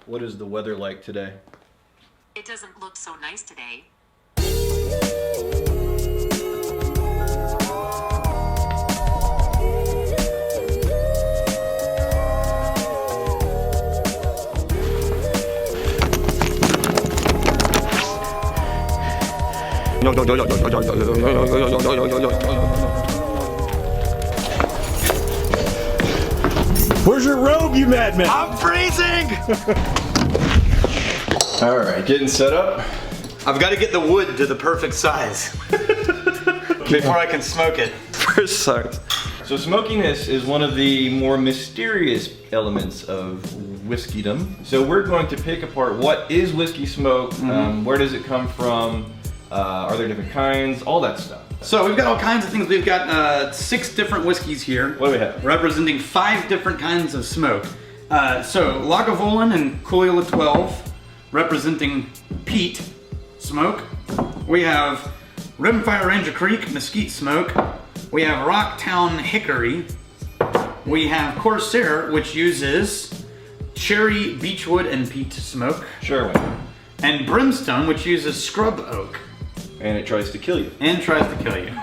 What is the weather like today? It doesn't look so nice today. Where's your robe, you madman? I'm freezing! All right, getting set up. I've got to get the wood to the perfect size before I can smoke it. First start. So smokiness is one of the more mysterious elements of whiskey-dom. So we're going to pick apart what is whiskey smoke, where does it come from, are there different kinds, all that stuff. So we've got all kinds of things. We've got 6 different whiskeys here. What do we have? Representing 5 different kinds of smoke. So Lagavulin and Caligula 12, representing peat smoke. We have Rimfire Ranger Creek Mesquite smoke. We have Rocktown Hickory. We have Corsair, which uses cherry, beechwood, and peat smoke. Sure. And Brimstone, which uses scrub oak. And it tries to kill you. And tries to kill you.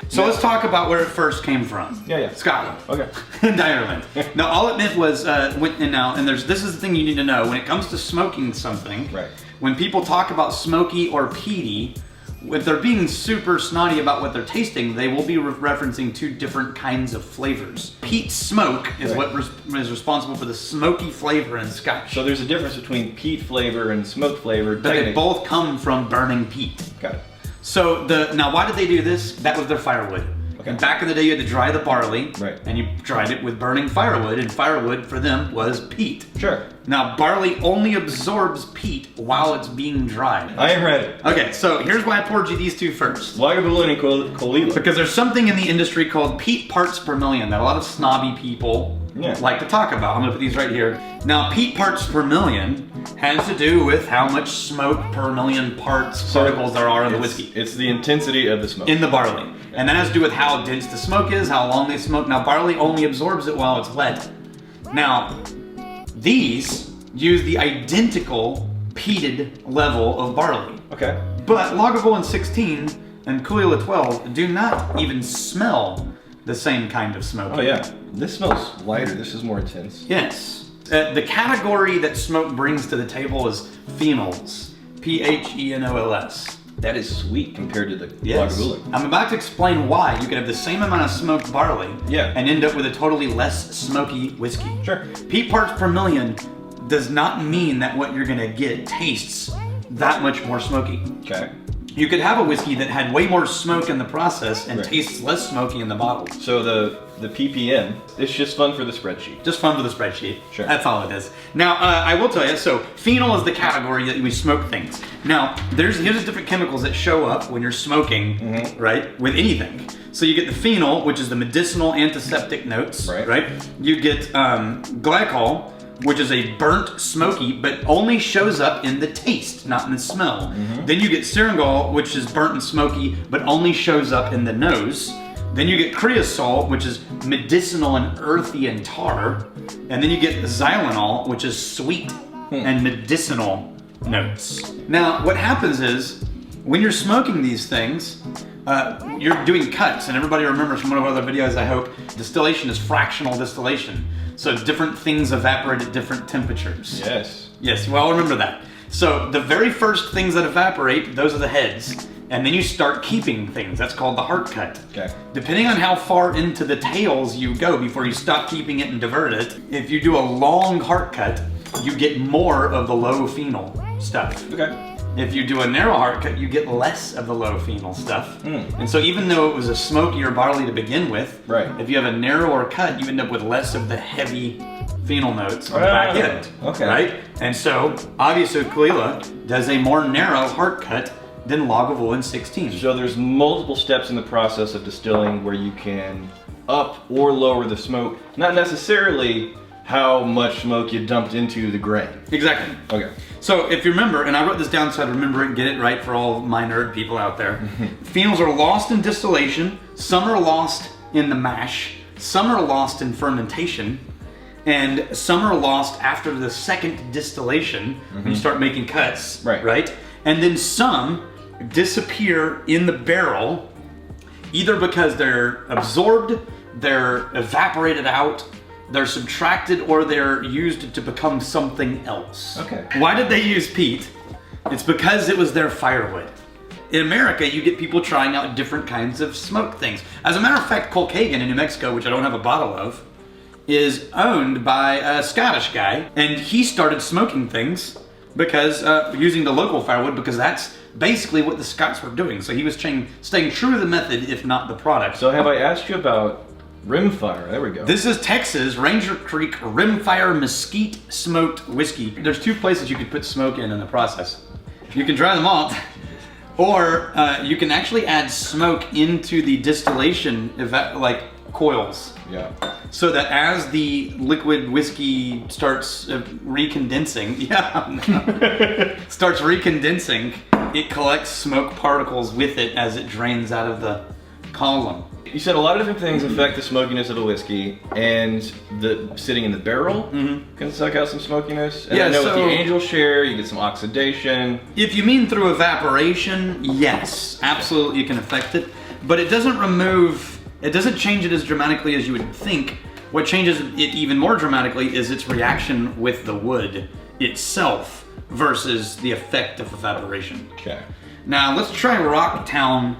So let's talk about where it first came from. Yeah. Scotland. Okay. And Ireland. Now all it meant was, this is the thing you need to know, when it comes to smoking something, right. When people talk about smoky or peaty, if they're being super snotty about what they're tasting, they will be referencing 2 different kinds of flavors. Peat smoke is what is responsible for the smoky flavor in Scotch. So there's a difference between peat flavor and smoke flavor. But they both come from burning peat. Got it. So now why did they do this? That was their firewood. Okay. And back in the day you had to dry the barley, right. And you dried it with burning firewood, and firewood for them was peat. Sure. Now barley only absorbs peat while it's being dried. I am ready. Okay, so here's why I poured you these 2 first. Lagavulin and Caligula. Because there's something in the industry called peat parts per million that a lot of snobby people like to talk about. I'm gonna put these right here. Now peat parts per million has to do with how much smoke per million particles there are in the whiskey. It's the intensity of the smoke. In the barley. And that has to do with how dense the smoke is, how long they smoke. Now barley only absorbs it while it's wet. Now, these use the identical peated level of barley. Okay. But Lagavulin 16 and Caligula 12 do not even smell the same kind of smoke. Oh yeah, this smells lighter, this is more intense. Yes. The category that smoke brings to the table is phenols. P-H-E-N-O-L-S. That is sweet compared to the Lagavulin. I'm about to explain why you can have the same amount of smoked barley and end up with a totally less smoky whiskey. Sure. Peat parts per million does not mean that what you're gonna get tastes that much more smoky. Okay. You could have a whiskey that had way more smoke in the process and tastes less smoky in the bottle. So the PPM, it's just fun for the spreadsheet. Just fun for the spreadsheet. Sure. That's all it is. Now, I will tell you, so phenol is the category that we smoke things. Now, here's the different chemicals that show up when you're smoking, right, with anything. So you get the phenol, which is the medicinal antiseptic notes, right? You get glycol, which is a burnt, smoky, but only shows up in the taste, not in the smell. Then you get syringol, which is burnt and smoky, but only shows up in the nose. Then you get creosol, which is medicinal and earthy and tar. And then you get xylitol, which is sweet and medicinal notes. Now, what happens is, when you're smoking these things, you're doing cuts, and everybody remembers from one of our other videos, I hope, distillation is fractional distillation. So different things evaporate at different temperatures. Yes. Yes, you all remember that. So the very first things that evaporate, those are the heads. And then you start keeping things. That's called the heart cut. Okay. Depending on how far into the tails you go before you stop keeping it and divert it, if you do a long heart cut, you get more of the low phenol stuff. Okay. If you do a narrow heart cut, you get less of the low phenol stuff. And so even though it was a smokier barley to begin with, if you have a narrower cut, you end up with less of the heavy phenol notes on the back end. Okay. Right? And so, obviously, Caligula does a more narrow heart cut than Lagavulin 16. So there's multiple steps in the process of distilling where you can up or lower the smoke, not necessarily how much smoke you dumped into the grain. Exactly. Okay. So if you remember, and I wrote this down so I'd remember it and get it right for all my nerd people out there. Phenols are lost in distillation, some are lost in the mash, some are lost in fermentation, and some are lost after the second distillation when you start making cuts, right? And then some disappear in the barrel, either because they're absorbed, they're evaporated out, they're subtracted, or they're used to become something else. Okay. Why did they use peat? It's because it was their firewood. In America, you get people trying out different kinds of smoked things. As a matter of fact, Colkagan in New Mexico, which I don't have a bottle of, is owned by a Scottish guy, and he started smoking things because using the local firewood, because that's basically what the Scots were doing. So he was staying true to the method, if not the product. So have I asked you about Rimfire? There we go. This is Texas Ranger Creek Rimfire Mesquite Smoked Whiskey. There's two places you could put smoke in the process. You can dry the malt, or you can actually add smoke into the distillation, like coils. Yeah. So that as the liquid whiskey starts recondensing, starts recondensing, it collects smoke particles with it as it drains out of the column. You said a lot of different things affect the smokiness of a whiskey, and the sitting in the barrel can suck out some smokiness. And I know with the angel share, you get some oxidation. If you mean through evaporation, yes, absolutely you can affect it, but it doesn't change it as dramatically as you would think. What changes it even more dramatically is its reaction with the wood itself versus the effect of evaporation. Okay. Now let's try Rocktown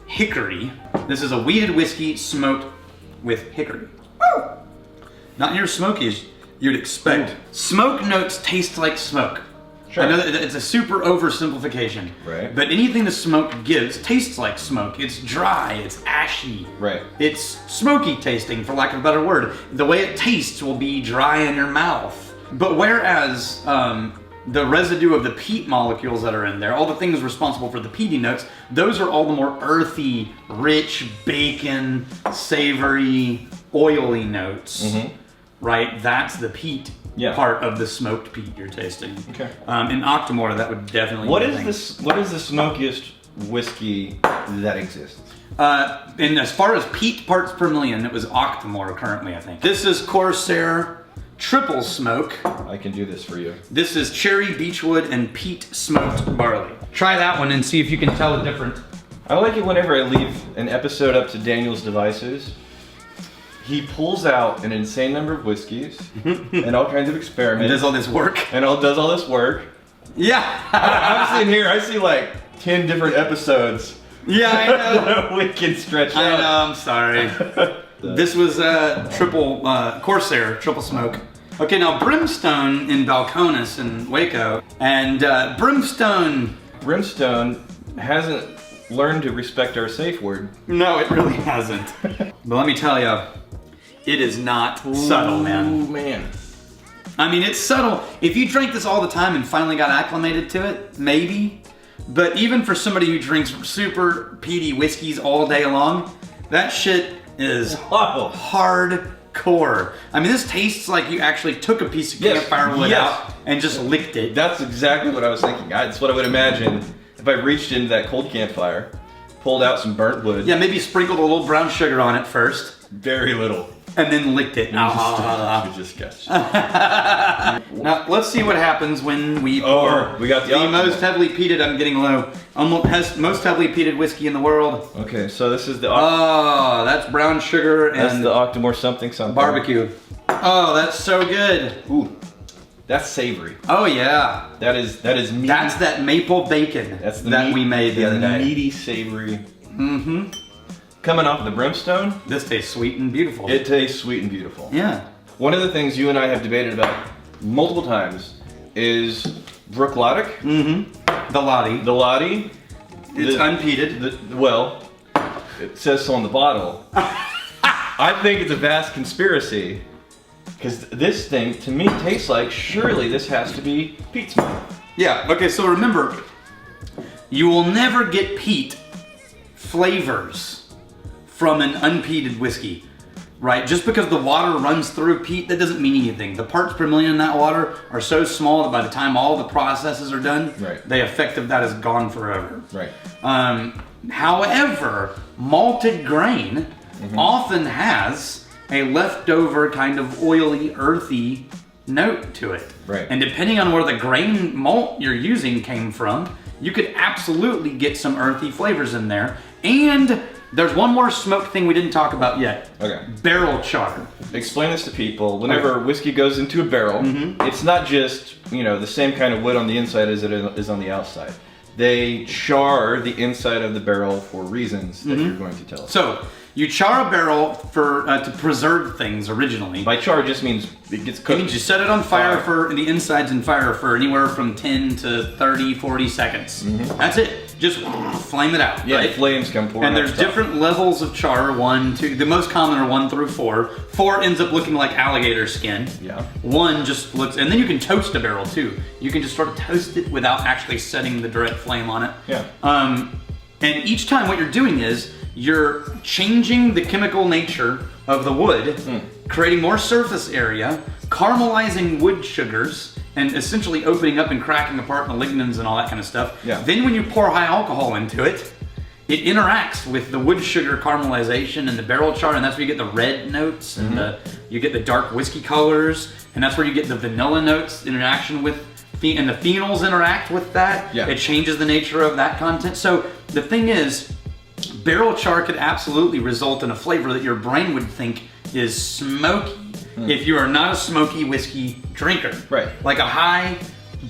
Hickory. This is a wheated whiskey smoked with hickory. Woo! Not near as smoky as you'd expect. Ooh. Smoke notes taste like smoke. Sure. I know that it's a super oversimplification, right? But anything the smoke gives tastes like smoke. It's dry, it's ashy. Right. It's smoky tasting, for lack of a better word. The way it tastes will be dry in your mouth. But whereas the residue of the peat molecules that are in there, all the things responsible for the peaty notes, those are all the more earthy, rich, bacon, savory, oily notes, right? That's the peat part of the smoked peat you're tasting. Okay. In Octomore, that would definitely. What is the smokiest whiskey that exists? And as far as peat parts per million, it was Octomore currently, I think. This is Corsair Triple Smoke. I can do this for you. This is cherry, beechwood, and peat smoked barley. Try that one and see if you can tell the difference. I like it whenever I leave an episode up to Daniel's devices. He pulls out an insane number of whiskeys and all kinds of experiments. And does all this work. Does all this work. Yeah. I'm sitting here, I see like 10 different episodes. Yeah, I know. We can stretch out. I know, I'm sorry. This was Corsair Triple Smoke. Okay, now Brimstone in Balcones in Waco, and Brimstone hasn't learned to respect our safe word. No, it really hasn't. But let me tell you, it is not subtle, man. Ooh, man. I mean, it's subtle. If you drank this all the time and finally got acclimated to it, maybe. But even for somebody who drinks super peaty whiskeys all day long, that shit is hardcore. I mean, this tastes like you actually took a piece of campfire wood out and just licked it. That's exactly what I was thinking. That's what I would imagine if I reached into that cold campfire, pulled out some burnt wood. Yeah, maybe sprinkled a little brown sugar on it first. Very little. And then licked it. Disgusting. Now, let's see what happens when we pour we got the most heavily peated, I'm getting low, most heavily peated whiskey in the world. Okay, so this is the that's brown sugar and that's the Octomore something barbecue. Oh, that's so good. Ooh, that's savory. Oh yeah. That is meaty. That's that maple bacon we made the other day. Meaty, savory. Mm-hmm. Coming off of the Brimstone. This tastes sweet and beautiful. It tastes sweet and beautiful. Yeah. One of the things you and I have debated about multiple times is Brooklotic. Mm-hmm. The Lottie. It's unpeated. Well, it says so on the bottle. I think it's a vast conspiracy because this thing, to me, tastes like surely this has to be peat smoke. Yeah, okay, so remember, you will never get peat flavors from an unpeated whiskey, right? Just because the water runs through peat, that doesn't mean anything. The parts per million in that water are so small that by the time all the processes are done, the effect of that is gone forever. Right. However, malted grain often has a leftover kind of oily, earthy note to it. Right. And depending on where the grain malt you're using came from, you could absolutely get some earthy flavors in there. And there's one more smoke thing we didn't talk about yet. Okay. Barrel char. Explain this to people. Whenever whiskey goes into a barrel, it's not just, you know, the same kind of wood on the inside as it is on the outside. They char the inside of the barrel for reasons that you're going to tell us. So, you char a barrel for to preserve things originally. By char just means it gets cooked. It means you set it on fire for the insides and fire for anywhere from 10 to 30, 40 seconds. That's it. Just flame it out. Yeah, right? flames come pouring. And there's out stuff. different levels of char. 1, 2. The most common are 1 through 4. 4 ends up looking like alligator skin. Yeah. 1 just looks, and then you can toast a barrel too. You can just sort of toast it without actually setting the direct flame on it. Yeah. And each time what you're doing is you're changing the chemical nature of the wood, creating more surface area, caramelizing wood sugars, and essentially opening up and cracking apart the lignins and all that kind of stuff. Yeah. Then when you pour high alcohol into it, it interacts with the wood sugar caramelization and the barrel char, and that's where you get the red notes and you get the dark whiskey colors, and that's where you get the vanilla notes interaction with, and the phenols interact with that. Yeah. It changes the nature of that content. So the thing is, barrel char could absolutely result in a flavor that your brain would think is smoky if you are not a smoky whiskey drinker. Right. Like a high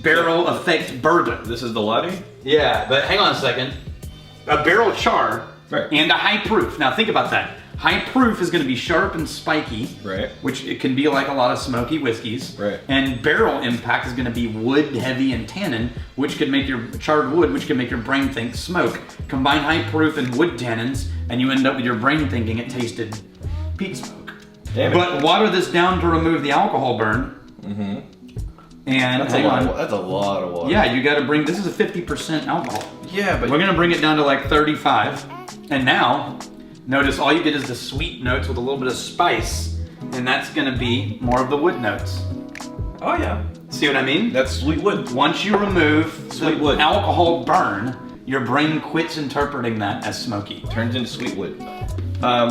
barrel effect bourbon. This is the latte? Yeah, but hang on a second. A barrel char and a high proof. Now think about that. High proof is going to be sharp and spiky, Right. which it can be like a lot of smoky whiskeys. Right. And barrel impact is going to be wood heavy and tannin, which could make your charred wood, which can make your brain think smoke. Combine high proof and wood tannins, and you end up with your brain thinking it tasted peat smoke. Damn it. But water this down to remove the alcohol burn. And That's hang on. that's a lot of water. Yeah, you got to bring. This is a 50% alcohol. Yeah, but We're gonna bring it down to like 35. And now, notice all you get is the sweet notes with a little bit of spice. And that's gonna be more of the wood notes. oh yeah, See what I mean? that's sweet wood. Once you remove Sweet the wood. alcohol burn, your brain quits interpreting that as smoky. Turns into sweet wood.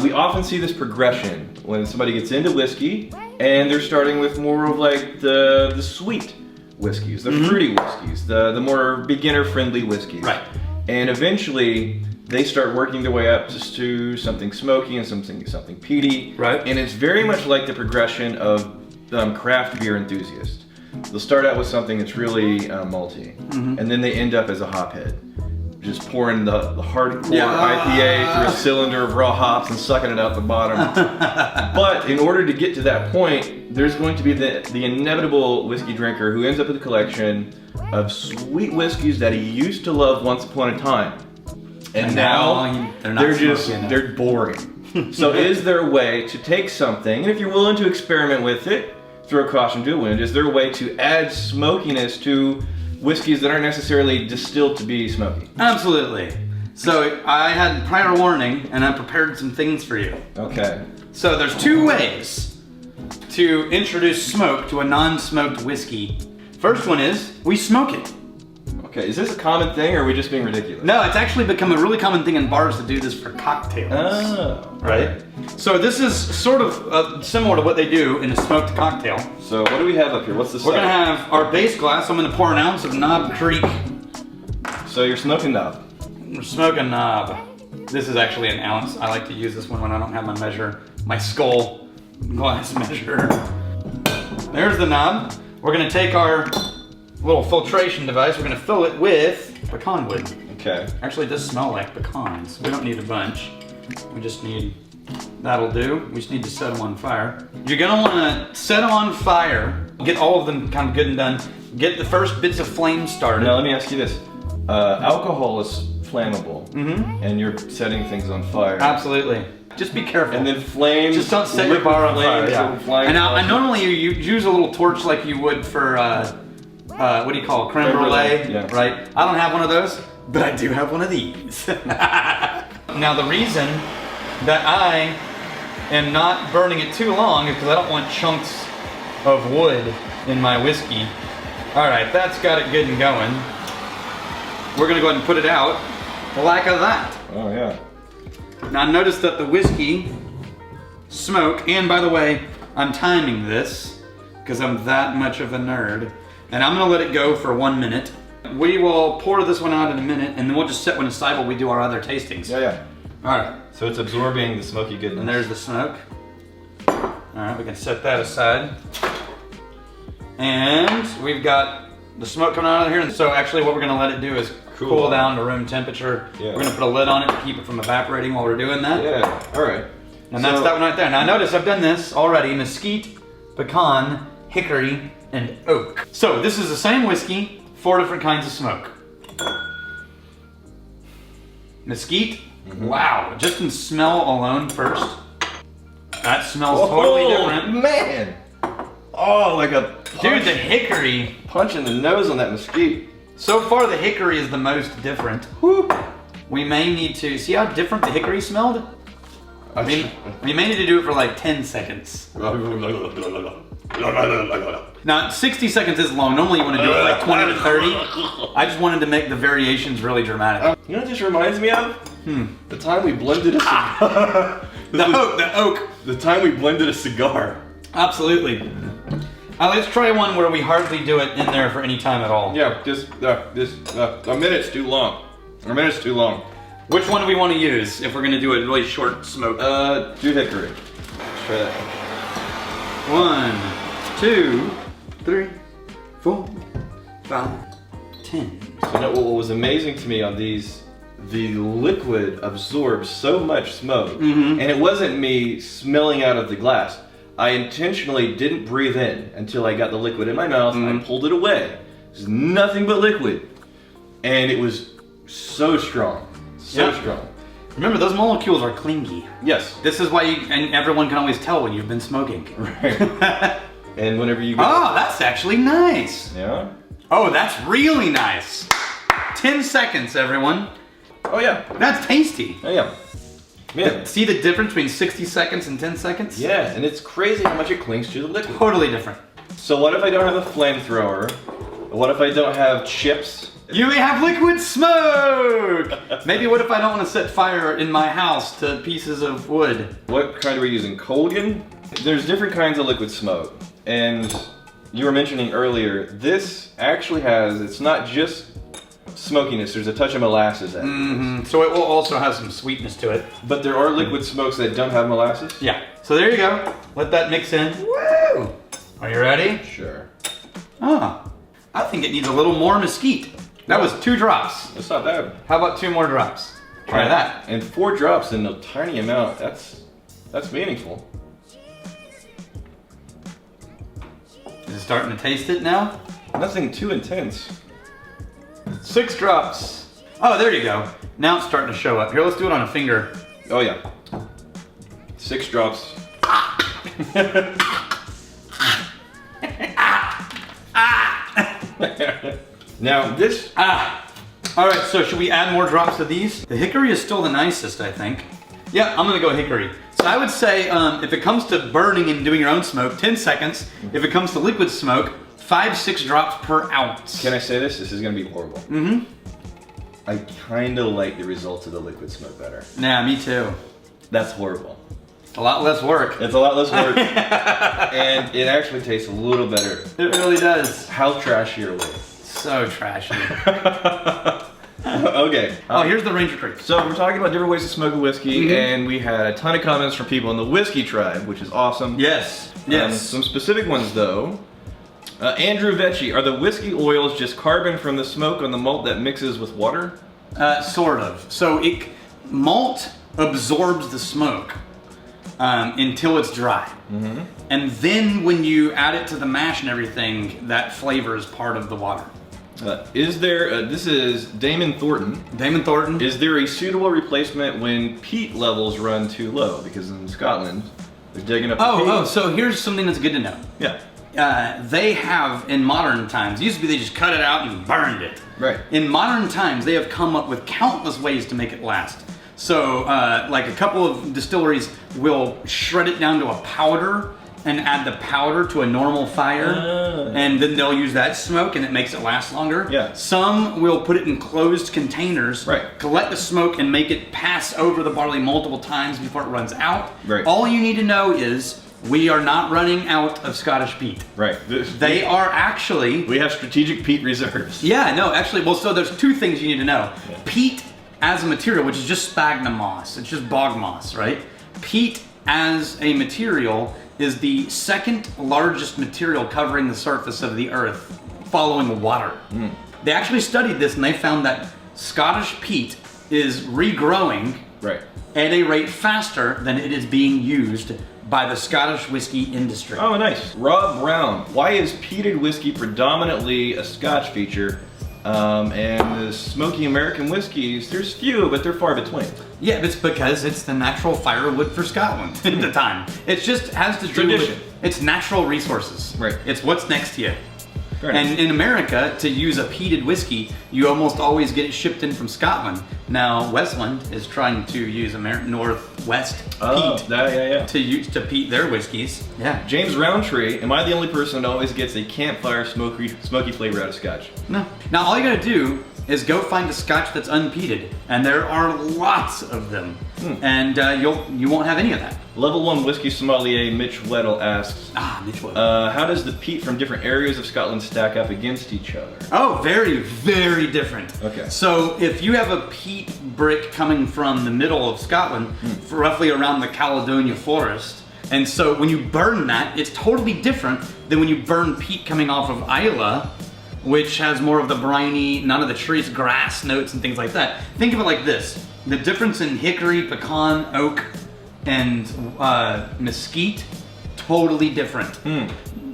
We often see this progression when somebody gets into whiskey and they're starting with more of like the sweet whiskeys, the fruity whiskeys, the more beginner-friendly whiskeys. Right. And eventually they start working their way up just to something smoky and something peaty. Right. And it's very much like the progression of craft beer enthusiasts. They'll start out with something that's really malty, and then they end up as a hophead. Just pouring the hardcore IPA through a cylinder of raw hops and sucking it out the bottom. But in order to get to that point, there's going to be the inevitable whiskey drinker who ends up with a collection of sweet whiskeys that he used to love once upon a time. And now they're boring. So is there a way to take something, and if you're willing to experiment with it, throw caution to the wind, is there a way to add smokiness to whiskeys that aren't necessarily distilled to be smoky? Absolutely. So I had prior warning and I prepared some things for you. Okay. So there's 2 ways to introduce smoke to a non-smoked whiskey. First one is we smoke it. Okay, is this a common thing or are we just being ridiculous? No, it's actually become a really common thing in bars to do this for cocktails. Oh. Right? So this is sort of similar to what they do in a smoked cocktail. So what do we have up here? What's the We're gonna have our base glass. I'm gonna pour an ounce of Knob Creek. So you're smoking knob. We're smoking knob. This is actually an ounce. I like to use this one when I don't have my skull glass measure. There's the knob. We're gonna take our little filtration device. We're gonna fill it with pecan wood. Okay. Actually, it does smell like pecans. We don't need a bunch. We just need, that'll do. We just need to set them on fire. You're gonna wanna set them on fire. Get all of them kind of good and done. Get the first bits of flame started. Now let me ask you this. Alcohol is flammable, and you're setting things on fire. Absolutely. Just be careful. And then flames. Just don't set your bar on fire. Yeah. And I normally you use a little torch like you would for what do you call it? Creme brulee, yeah. right? I don't have one of those, but I do have one of these. Now the reason that I am not burning it too long is because I don't want chunks of wood in my whiskey. All right, that's got it good and going. We're gonna go ahead and put it out like that. Oh yeah. Now notice that the whiskey smoke. And by the way, I'm timing this because I'm that much of a nerd. And I'm gonna let it go for 1 minute. We will pour this one out in a minute, and then we'll just set one aside while we do our other tastings. Yeah. All right. So it's absorbing the smoky goodness. And there's the smoke. All right, we can set that aside. And we've got the smoke coming out of here. And so actually what we're gonna let it do is cool down to room temperature. Yeah. We're gonna put a lid on it to keep it from evaporating while we're doing that. Yeah, all right. And that's that one right there. Now notice I've done this already: mesquite, pecan, hickory, and oak. So this is the same whiskey, 4 different kinds of smoke. Mesquite, wow, just in smell alone first. That smells totally different. Man! Oh, like a punch. Dude, the hickory. Punch in the nose on that mesquite. So far the hickory is the most different. Whew. We may need to, see how different the hickory smelled? I mean, we may need to do it for like 10 seconds. Now, 60 seconds is long. Normally you want to do it like 20 to 30. I just wanted to make the variations really dramatic. You know what this reminds me of? The time we blended a cigar. The oak. The time we blended a cigar. Absolutely. Let's try one where we hardly do it in there for any time at all. Yeah, just a minute's too long. A minute's too long. Which one do we want to use if we're going to do a really short smoke? Do hickory. Let's try that. 1, 2, 3, 4, 5, 10. So now, what was amazing to me on these, the liquid absorbs so much smoke, and it wasn't me smelling out of the glass. I intentionally didn't breathe in until I got the liquid in my mouth. I pulled it away. There's nothing but liquid, and it was so strong, so strong. Remember, those molecules are clingy. Yes. This is why and everyone can always tell when you've been smoking. Right. And whenever you go. Oh, that's actually nice. Yeah. Oh, that's really nice. 10 seconds, everyone. Oh yeah. That's tasty. Oh yeah. Man. See the difference between 60 seconds and 10 seconds? Yeah, and it's crazy how much it clings to the liquid. Totally different. So what if I don't have a flamethrower? What if I don't have chips? You may have liquid smoke! Maybe what if I don't want to set fire in my house to pieces of wood? What kind are we using? Colgan? There's different kinds of liquid smoke. And you were mentioning earlier, this actually has, it's not just smokiness, there's a touch of molasses in it. So it will also have some sweetness to it. But there are liquid smokes that don't have molasses? Yeah. So there you go. Let that mix in. Woo! Are you ready? Sure. Ah, I think it needs a little more mesquite. That was 2 drops. That's not bad. How about 2 more drops? Try that. And 4 drops in a tiny amount, that's meaningful. Is it starting to taste it now? Nothing too intense. 6 drops. Oh, there you go. Now it's starting to show up. Here, let's do it on a finger. Oh yeah. 6 drops. Now this. All right, so should we add more drops of these? The hickory is still the nicest, I think. Yeah, I'm gonna go hickory. So I would say if it comes to burning and doing your own smoke, 10 seconds. If it comes to liquid smoke, 5-6 drops per ounce. Can I say this? This is gonna be horrible. I kinda like the results of the liquid smoke better. Yeah, me too. That's horrible. A lot less work. It's a lot less work. And it actually tastes a little better. It really does. How trashy are we? So trashy. Okay. Oh, here's the Ranger Creek. So we're talking about different ways to smoke a whiskey, and we had a ton of comments from people in the whiskey tribe, which is awesome. Yes. Yes. Some specific ones though. Andrew Vecchi, are the whiskey oils just carbon from the smoke on the malt that mixes with water? Sort of. So malt absorbs the smoke until it's dry. And then when you add it to the mash and everything, that flavor is part of the water. Is there, this is Damon Thornton. Damon Thornton. Is there a suitable replacement when peat levels run too low? Because in Scotland, they're digging up the peat. Oh, so here's something that's good to know. Yeah. They have, in modern times, it used to be they just cut it out and burned it. Right. In modern times, they have come up with countless ways to make it last. So, like a couple of distilleries will shred it down to a powder and add the powder to a normal fire, and then they'll use that smoke, and it makes it last longer. Yeah. Some will put it in closed containers, collect the smoke, and make it pass over the barley multiple times before it runs out. Right. All you need to know is we are not running out of Scottish peat. Right. They are actually... We have strategic peat reserves. Yeah, no, actually, well, so there's two things you need to know. Yeah. Peat as a material, which is just sphagnum moss, it's just bog moss, right? Peat as a material is the second largest material covering the surface of the earth, following water. They actually studied this and they found that Scottish peat is regrowing at a rate faster than it is being used by the Scottish whiskey industry. Oh, nice. Rob Brown, why is peated whiskey predominantly a Scotch feature? And the smoky American whiskeys, there's few, but they're far between. Yeah, it's because it's the natural firewood for Scotland at the time. It just has to do with it's natural resources. Right. It's what's next to you. And in America, to use a peated whiskey, you almost always get it shipped in from Scotland. Now, Westland is trying to use Northwest peat to peat their whiskeys. Yeah. James Roundtree, am I the only person that always gets a campfire smoky flavor out of Scotch? No. Now, all you gotta do is go find a Scotch that's unpeated, and there are lots of them, and you won't have any of that. Level 1 whiskey sommelier Mitch Weddle asks, Mitch Weddle. how does the peat from different areas of Scotland stack up against each other? Oh, very, very different. Okay. So if you have a peat brick coming from the middle of Scotland, roughly around the Caledonia forest, and so when you burn that, it's totally different than when you burn peat coming off of Islay, which has more of the briny, none of the trees, grass notes and things like that. Think of it like this. The difference in hickory, pecan, oak, and mesquite, totally different.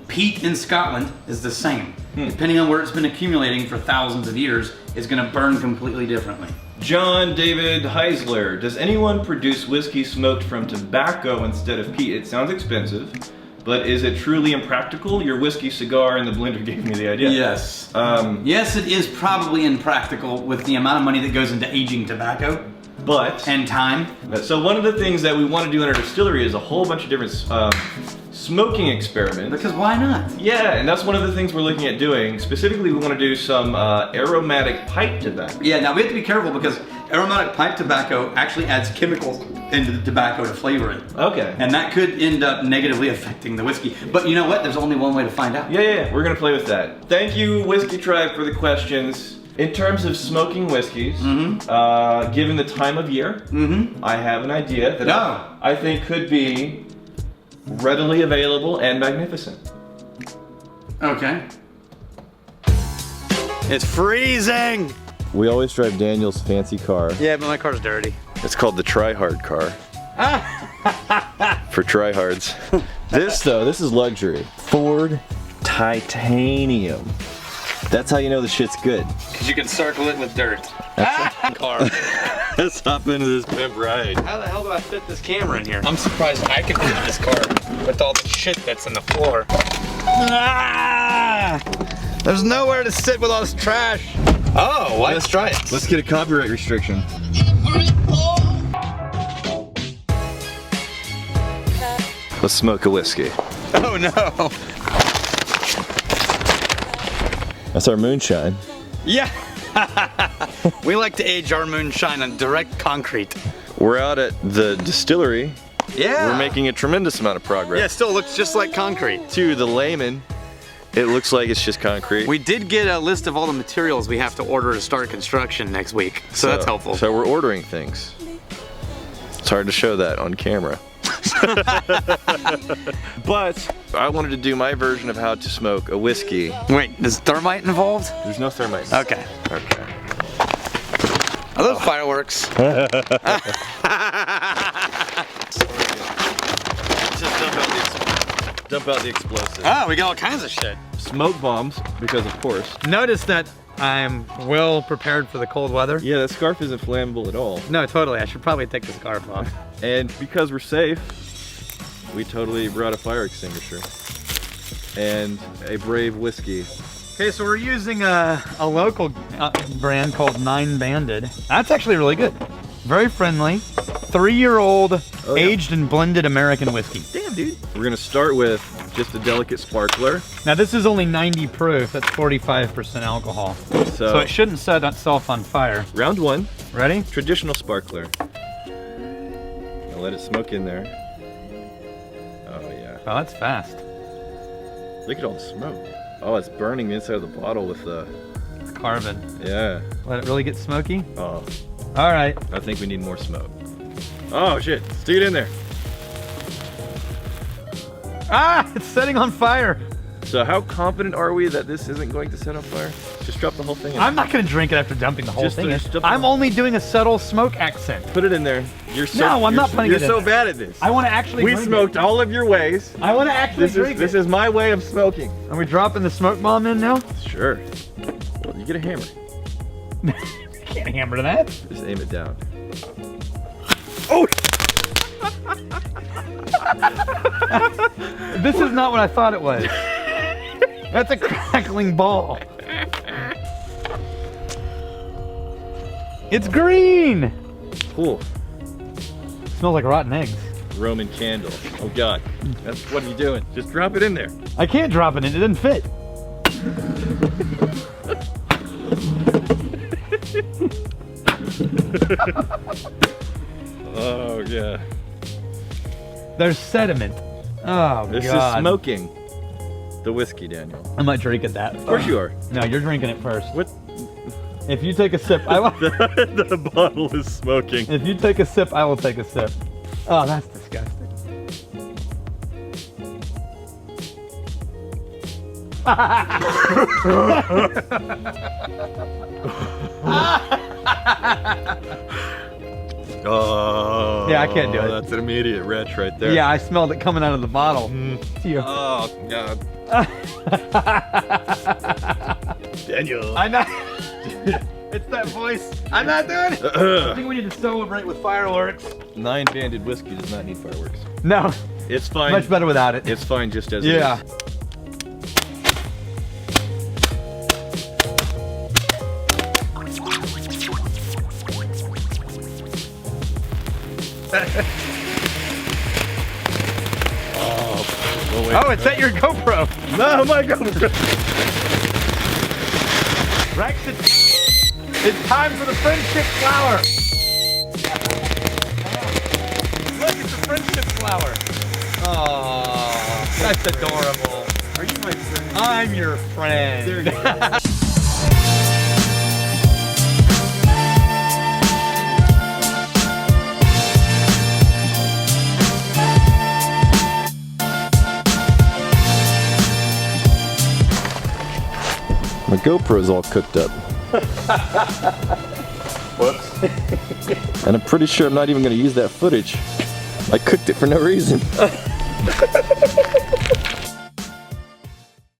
Peat in Scotland is the same. Depending on where it's been accumulating for thousands of years, it's gonna burn completely differently. John David Heisler, does anyone produce whiskey smoked from tobacco instead of peat? It sounds expensive, but is it truly impractical? Your whiskey cigar in the blender gave me the idea. Yes. Yes, it is probably impractical with the amount of money that goes into aging tobacco. And time. So one of the things that we want to do in our distillery is a whole bunch of different smoking experiments. Because why not? Yeah, and that's one of the things we're looking at doing. Specifically, we want to do some aromatic pipe tobacco. Yeah, now we have to be careful because aromatic pipe tobacco actually adds chemicals into the tobacco to flavor it. Okay. And that could end up negatively affecting the whiskey. But you know what? There's only one way to find out. Yeah, we're going to play with that. Thank you, Whiskey Tribe, for the questions. In terms of smoking whiskeys, given the time of year, I have an idea that I think could be readily available and magnificent. Okay. It's freezing! We always drive Daniel's fancy car. Yeah, but my car's dirty. It's called the Tryhard car. For tryhards. This is luxury. Ford Titanium. That's how you know the shit's good. Because you can circle it with dirt. Car. Let's hop into this pimp ride. How the hell do I fit this camera in here? I'm surprised I can fit this car with all the shit that's on the floor. There's nowhere to sit with all this trash. Oh, what? Let's try it. Let's get a copyright restriction. Let's smoke a whiskey. Oh no. That's our moonshine. Yeah. We like to age our moonshine on direct concrete. We're out at the distillery. Yeah. We're making a tremendous amount of progress. Yeah, it still looks just like concrete. To the layman, it looks like it's just concrete. We did get a list of all the materials we have to order to start construction next week, so that's helpful. So we're ordering things. It's hard to show that on camera. But I wanted to do my version of how to smoke a whiskey. Wait, is thermite involved? There's no thermite. Okay. Okay. Are those fireworks? Just dump out the explosives. Oh, we got all kinds of shit. Smoke bombs, because of course. Notice that I'm well prepared for the cold weather. Yeah, that scarf isn't flammable at all. No, totally. I should probably take the scarf off. And because we're safe, we totally brought a fire extinguisher and a brave whiskey. Okay, so we're using a local brand called Nine Banded. That's actually really good. Very friendly. 3-year-old aged and blended American whiskey. Damn, dude. We're gonna start with just a delicate sparkler. Now this is only 90 proof. That's 45% alcohol. So it shouldn't set itself on fire. Round one. Ready? Traditional sparkler. I'll let it smoke in there. Oh yeah. Oh, that's fast. Look at all the smoke. Oh, it's burning the inside of the bottle with the Carbon. Yeah. Let it really get smoky? Oh. All right. I think we need more smoke. Oh shit, stick it in there. Ah, it's setting on fire. So how confident are we that this isn't going to set on fire? Just drop the whole thing in. I'm not gonna drink it after dumping the whole Just thing in. dump I'm only doing a subtle smoke accent. Put it in there. You're so, No, I'm not putting it in You're so there. bad at this. I want to actually We drink smoked it. all of your ways. I want to actually drink This it. is my way of smoking. Are we dropping the smoke bomb in now? Sure. Well, you get a hammer. You can't hammer that. Just aim it down. Oh! This is not what I thought it was. That's a crackling ball. It's green. Cool. Smells like rotten eggs. Roman candle. Oh god. That's what are you doing? Just drop it in there. I can't drop it in. It didn't fit. Oh yeah. There's sediment. Oh This God. is smoking the whiskey, Daniel. I might drink it that. Of course you are. No, you're drinking it first. What? If you take a sip, I will. The bottle is smoking. If you take a sip, I will take a sip. Oh, that's disgusting. Oh. Yeah, I can't do it. That's an immediate retch right there. Yeah, I smelled it coming out of the bottle. You. Oh god. Daniel. I know. It's that voice. I'm not doing it. I think we need to celebrate with fireworks. 9-banded whiskey does not need fireworks. No, It's fine. much better without it. It's fine just as Yeah. it is. Oh, it's at your GoPro. No, my GoPro. Rex, it's time for the friendship flower. Look, it's the friendship flower. Oh, that's adorable. Are you my friend? I'm your friend. There you go. My GoPro's all cooked up. Whoops. And I'm pretty sure I'm not even going to use that footage. I cooked it for no reason.